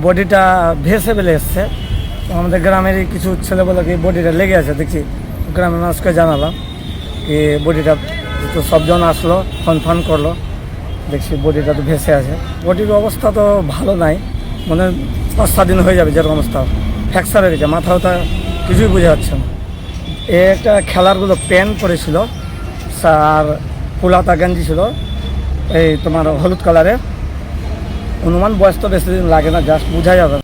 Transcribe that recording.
বডিটা ভেসে বেলে এসছে। আমাদের গ্রামেরই কিছু ছেলেবেলাকে বডিটা লেগে আছে, দেখছি গ্রামের মানুষকে জানালাম কি বডিটা তো সবজন আসলো, ফোন করলো, দেখছি বডিটা তো ভেসে আছে। বডির অবস্থা তো ভালো নাই, মানে 5-7 দিন হয়ে যাবে যেরকম অবস্থা, ফ্র্যাকচার হয়ে গেছে, মাথা ব্যথা কিছুই বোঝা যাচ্ছে না। একটা খেলারগুলো প্যান্ট পরেছিল আর ফুলাতা গেঞ্জি ছিল এই তোমার হলুদ কালারের। অনুমান বয়স তো বেশি দিন লাগে না, জাস্ট বোঝা যাবে।